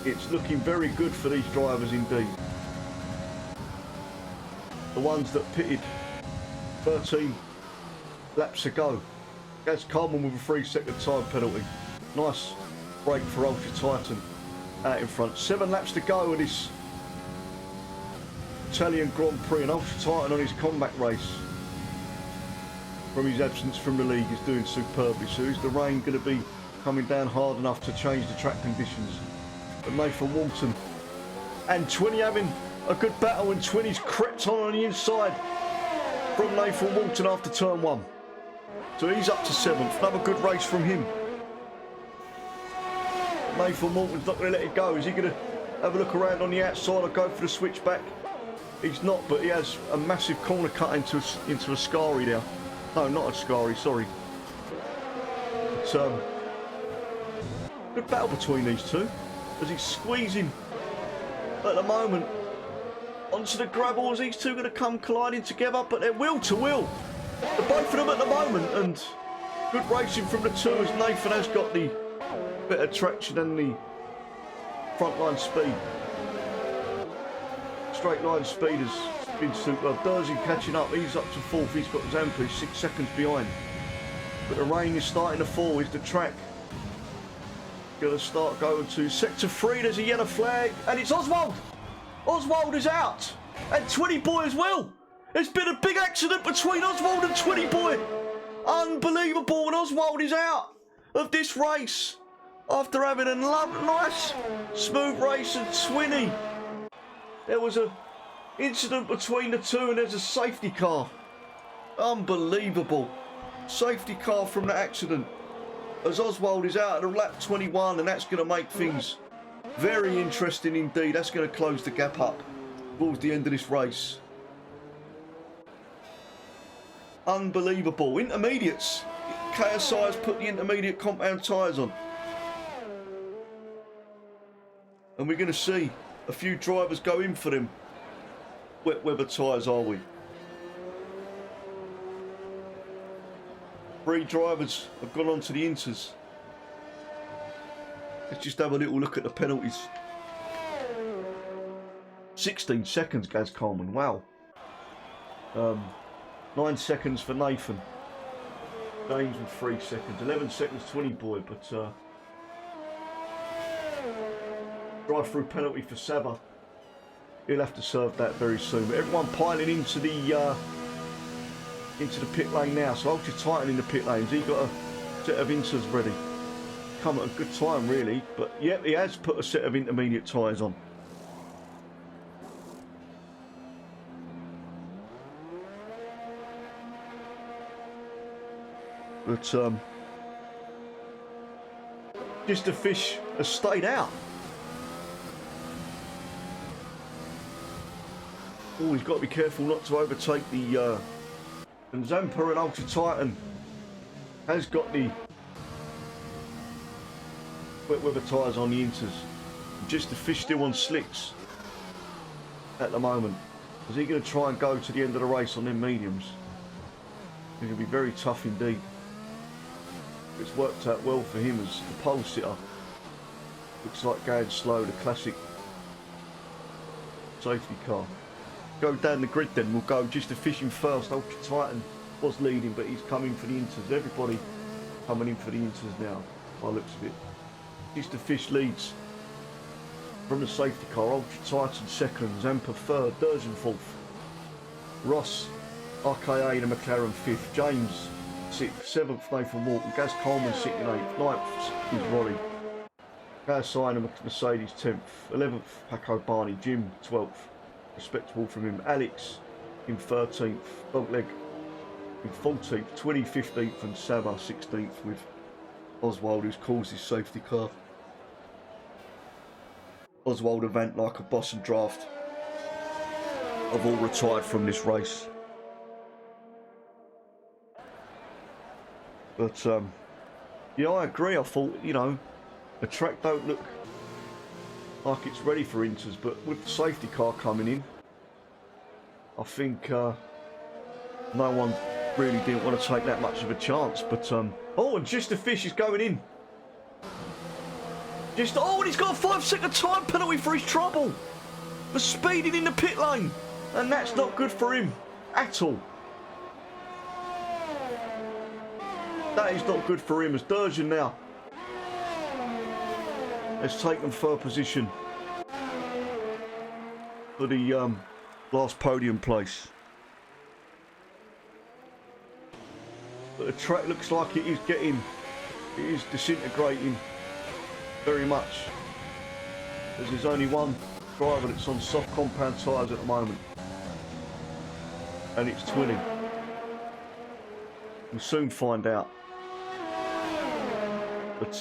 it's looking very good for these drivers indeed. The ones that pitted 13 laps ago. Gaz Coleman with a 3-second time penalty. Nice break for Ultra Titan out in front. 7 laps to go of this Italian Grand Prix, and Ultra Titan on his comeback race from his absence from the league is doing superbly. So is the rain going to be coming down hard enough to change the track conditions? But Nathan Walton and 20 having a good battle, and 20's crept on the inside from Nathan Walton after turn 1. So he's up to 7th. Another good race from him. Nathan Walton's not going to let it go. Is he going to have a look around on the outside or go for the switchback? He's not, but he has a massive corner cut into Ascari there. No, not Ascari, sorry. But, good battle between these two as he's squeezing at the moment onto the gravel. As these two are going to come colliding together, but they're wheel to wheel. The both of them at the moment, and good racing from the two as Nathan has got the better traction and the front line speed. Straight line speed has been superb. Durgeon catching up, he's up to 4th, he's got Zampa 6 seconds behind. But the rain is starting to fall. Is the track going to start going to sector 3? There's a yellow flag, and it's Oswald! Oswald is out, and 20 Boy as well. There's been a big accident between Oswald and 20 Boy. Unbelievable, and Oswald is out of this race after having a nice smooth race at 20. There was an incident between the two, and there's a safety car. Unbelievable. Safety car from the accident as Oswald is out of lap 21, and that's going to make things very interesting indeed. That's going to close the gap up towards the end of this race. Unbelievable. Intermediates. KSI has put the intermediate compound tyres on. And we're going to see a few drivers go in for them wet weather tyres, are we? 3 drivers have gone on to the inters. Let's just have a little look at the penalties. 16 seconds, Gaz Coleman. Wow. 9 seconds for Nathan. James with 3 seconds. 11 seconds, 20 boy, but drive-through penalty for Saba. He'll have to serve that very soon. But everyone piling into the pit lane now. So Ultra Titan in the pit lanes. He got a set of inters ready. Come at a good time, really. But yep, he has put a set of intermediate tyres on. But just the fish has stayed out. Oh, he's got to be careful not to overtake the and Zampa and Ultra Titan has got the wet weather tyres on the inters. Just the fish still on slicks at the moment. Is he going to try and go to the end of the race on them mediums? It's going to be very tough indeed. It's worked out well for him as the pole sitter. Looks like going slow, the classic safety car. Go down the grid then, we'll go just the fishing first. Ultra Titan was leading, but he's coming for the inters. Everybody coming in for the inters now, by the looks of it. Just the fish leads from the safety car. Ultra Titan second, Zampa third, Durgeon fourth. Ross, RKA and McLaren fifth. James sixth, seventh Nathan Walton, Gaz Coleman sitting eighth, ninth is Rolly. Gaz Sign and Mercedes 10th, 11th Paco Barney, Jim 12th. Respectable from him. Alex in 13th, Dogleg in 14th, 20th, 15th, and Saba 16th with Oswald, who's caused his safety car. Oswald event like a boss and draft. I've all retired from this race. But yeah, I agree. I thought, you know, the track don't look like it's ready for inters, but with the safety car coming in, I think no one really didn't want to take that much of a chance. But oh, and just the fish is going in. Oh, and he's got a 5-second time penalty for his trouble for speeding in the pit lane, and that's not good for him at all. That is not good for him. As Durgeon now has taken third position for the last podium place. But the track looks like it is disintegrating very much, as there's only one driver that's on soft compound tyres at the moment, and it's Twinning. We'll soon find out. But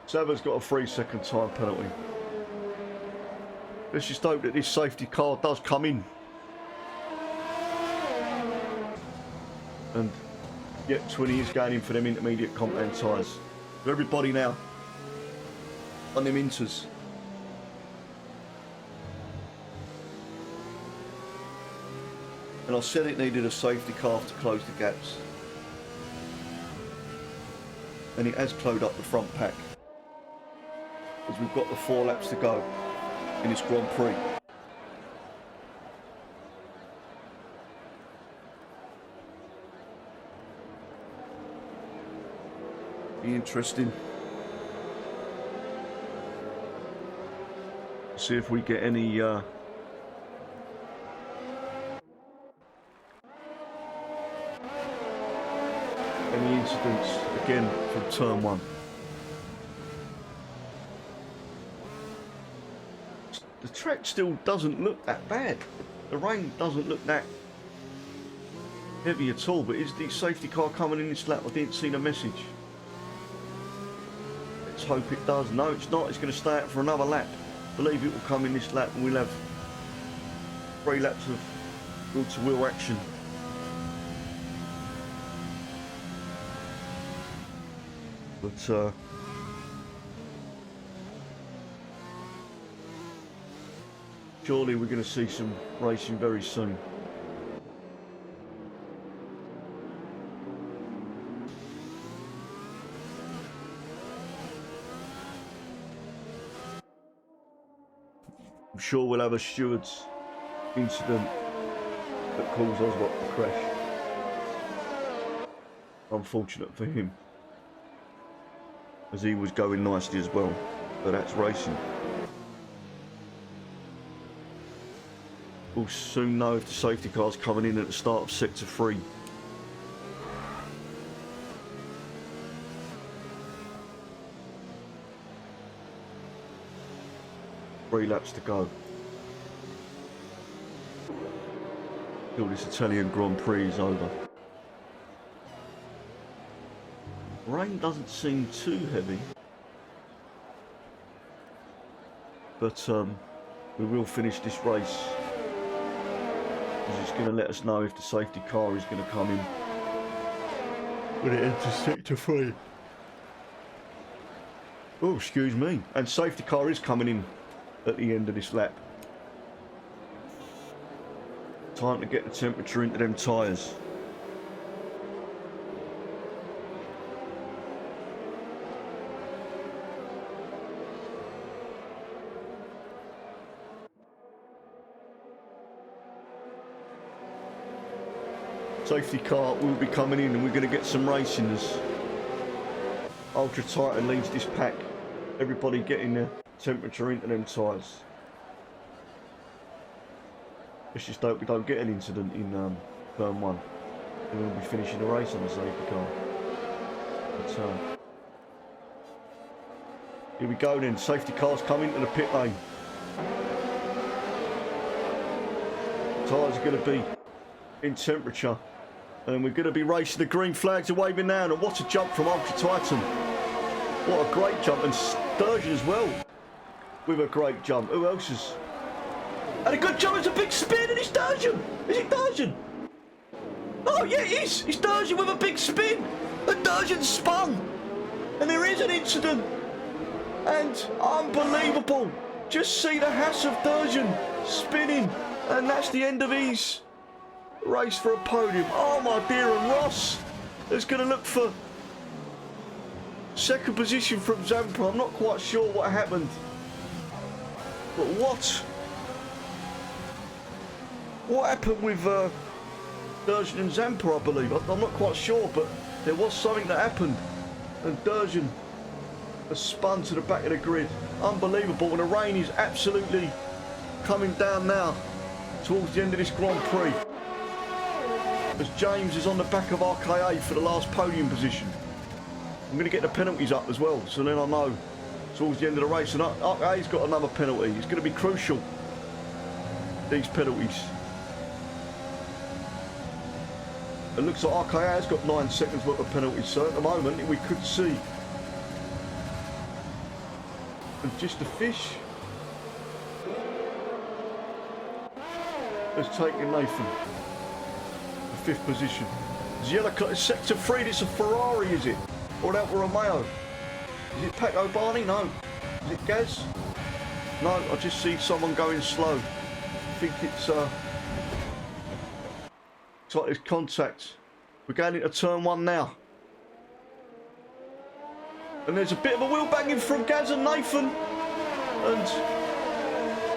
Saba's got a 3-second time penalty. Let's just hope that this safety car does come in. And yep, 20 is going in for them intermediate compound tyres. Everybody now on them inters. And I said it needed a safety car to close the gaps. And it has closed up the front pack, as we've got the 4 laps to go in this Grand Prix. Be interesting. See if we get any incidents again from turn 1. The track still doesn't look that bad. The rain doesn't look that heavy at all, but is the safety car coming in this lap? I didn't see the message. Let's hope it does. No, it's not. It's going to stay out for another lap. I believe it will come in this lap, and we'll have 3 laps of wheel-to-wheel action. But surely we're going to see some racing very soon. I'm sure we'll have a steward's incident that caused Oswald to crash. Unfortunate for him, as he was going nicely as well, but that's racing. We'll soon know if the safety car's coming in at the start of Sector 3. Three laps to go. Till this Italian Grand Prix is over. Rain doesn't seem too heavy, but we will finish this race, because it's going to let us know if the safety car is going to come in when it enters Sector 3. Oh, excuse me. And safety car is coming in at the end of this lap. Time to get the temperature into them tyres. Safety car will be coming in and we're going to get some racing as Ultra Titan leads this pack. Everybody getting their temperature into them tyres. Let's just hope we don't get an incident in turn 1. And we'll be finishing the race on the safety car. But, here we go then. Safety car's coming to the pit lane. Tyres are going to be in temperature. And we're going to be racing. The green flags are waving now. And what a jump from Ultra Titan. What a great jump. And Sturgeon as well with a great jump. Who else is... And a good jump. It's a big spin and it's Sturgeon. Is it Sturgeon? Oh yeah, it is. It's Sturgeon with a big spin. And Sturgeon spun. And there is an incident. And unbelievable. Just see the hass of Sturgeon spinning. And that's the end of his race for a podium. Oh my dear, and Ross is going to look for second position from Zampa. I'm not quite sure what happened, but what happened with Durjan and Zampa, I believe. I'm not quite sure, but there was something that happened, and Durjan has spun to the back of the grid. Unbelievable, and the rain is absolutely coming down now towards the end of this Grand Prix, as James is on the back of RKA for the last podium position. I'm going to get the penalties up as well, so then I know towards the end of the race. And RKA's got another penalty. It's going to be crucial, these penalties. It looks like RKA's got 9 seconds worth of penalties, so at the moment we could see. And just the fish has taken Nathan. 5th position. It's yellow cut. It's Sector 3. It's a Ferrari, is it? Or an Alfa Romeo? Is it Paco Barney? No. Is it Gaz? No, I just see someone going slow. I think it's like it's contact. We're going into turn 1 now. And there's a bit of a wheel banging from Gaz and Nathan. And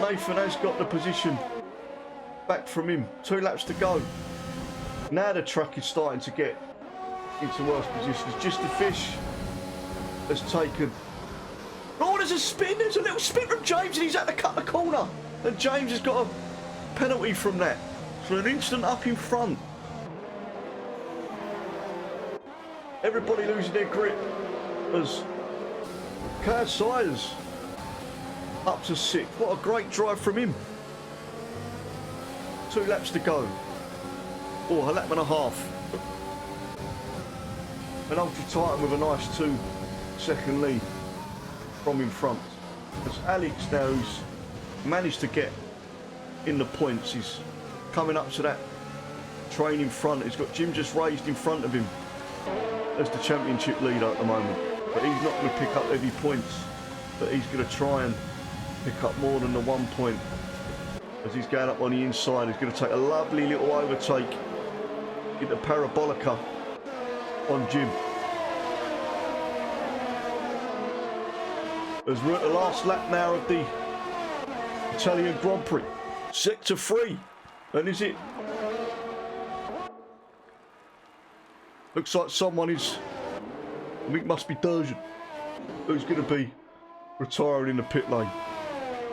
Nathan has got the position back from him. 2 laps to go. Now the truck is starting to get into worse positions. Just the fish has taken. Oh, there's a spin. There's a little spin from James, and he's had to cut the corner. And James has got a penalty from that for an instant up in front. Everybody losing their grip as Kaz Sayers up to 6th. What a great drive from him. 2 laps to go. Oh, a lap and a half. An Ultra Titan with a nice 2-second lead from in front. As Alex now, who's managed to get in the points, he's coming up to that train in front. He's got Jim just raised in front of him as the championship leader at the moment. But he's not going to pick up heavy points. But he's going to try and pick up more than the 1 point. As he's going up on the inside, he's going to take a lovely little overtake into Parabolica on Jim. As we're at the last lap now of the Italian Grand Prix. Sector 3. And is it? Looks like someone is, I think it must be Durjan, who's going to be retiring in the pit lane.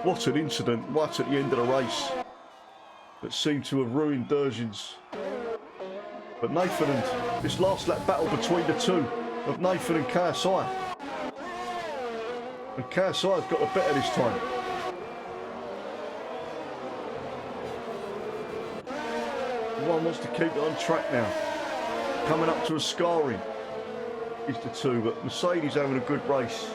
What an incident right at the end of the race that seemed to have ruined Durjan's. But Nathan and this last lap battle between the two of Nathan and KSI. And KSI's got the better this time. One wants to keep it on track now. Coming up to Ascari is the two, but Mercedes having a good race.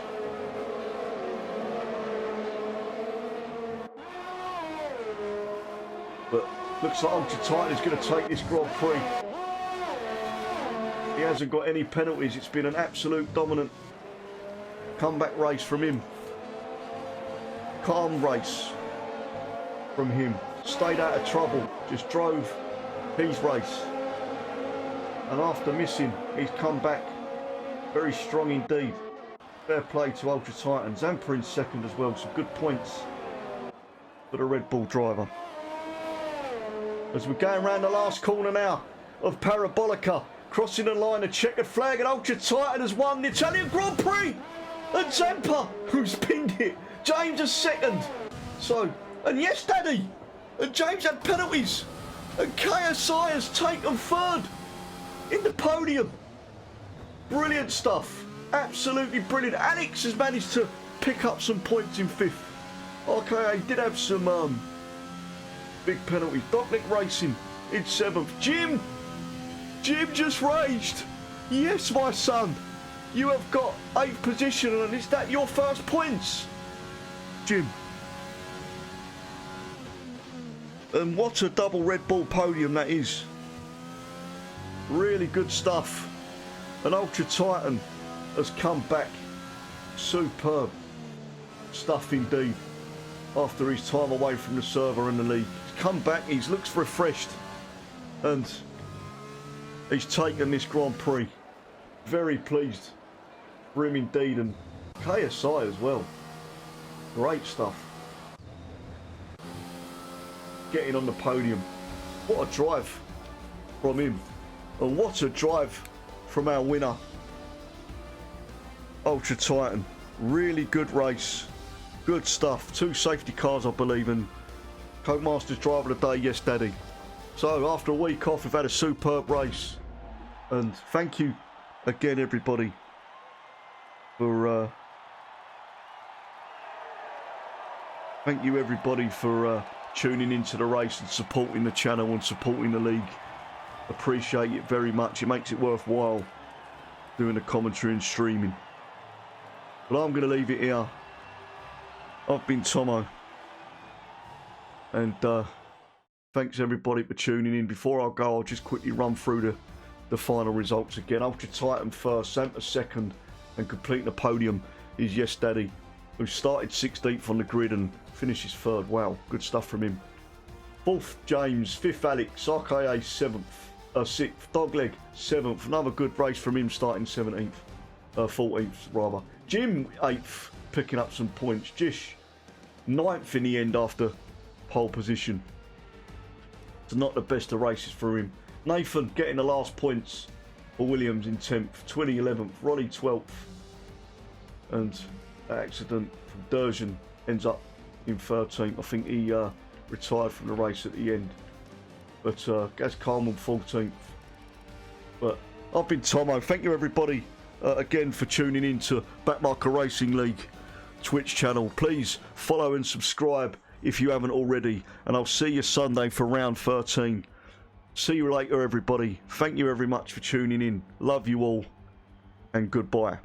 But looks like Ultra Titan is going to take this Grand Prix. He hasn't got any penalties. It's been an absolute dominant comeback race from him. Calm race from him. Stayed out of trouble. Just drove his race. And after missing, he's come back very strong indeed. Fair play to Ultra Titan. Zampa in second as well. Some good points for the Red Bull driver. As we're going around the last corner now of Parabolica. Crossing the line, a checkered flag, and Ultra Titan has won the Italian Grand Prix. And Zampa, who's pinned it. James is second. So, and yes, Daddy. And James had penalties. And KSI has taken third in the podium. Brilliant stuff. Absolutely brilliant. Alex has managed to pick up some points in fifth. Okay, he did have some big penalties. Docklick Racing in seventh. Jim just raged. Yes, my son. You have got 8th position, and is that your first points? Jim. And what a double Red Bull podium that is. Really good stuff. And Ultra Titan has come back. Superb stuff indeed. After his time away from the server and the league. He's come back, he looks refreshed. And he's taken this Grand Prix. Very pleased for him indeed. And KSI as well. Great stuff. Getting on the podium. What a drive from him. And what a drive from our winner, Ultra Titan. Really good race. Good stuff. 2 safety cars, I believe, and Codemasters Driver of the Day, yes, Daddy. So, after a week off, we've had a superb race. And thank you again, everybody, for... thank you, everybody, for tuning into the race and supporting the channel and supporting the league. Appreciate it very much. It makes it worthwhile doing the commentary and streaming. But I'm going to leave it here. I've been Tomo. And thanks everybody for tuning in. Before I go, I'll just quickly run through the final results again. Ultra Titan first, Santa second, and completing the podium is Yes Daddy, who started 16th on the grid and finishes third. Wow, good stuff from him. 4th, James. 5th, Alex. RKA 7th. 6th, Dogleg 7th. Another good race from him, starting 17th. 14th, rather. Jim 8th, picking up some points. Jish 9th in the end after pole position. It's not the best of races for him. Nathan getting the last points for Williams in 10th. 11th. Ronnie 12th. And accident from Durjan ends up in 13th. I think he retired from the race at the end. But Gaz Carmel 14th. But I've been Tomo. Thank you everybody again for tuning in to Backmarker Racing League Twitch channel. Please follow and subscribe if you haven't already. And I'll see you Sunday for round 13. See you later everybody. Thank you very much for tuning in. Love you all. And goodbye.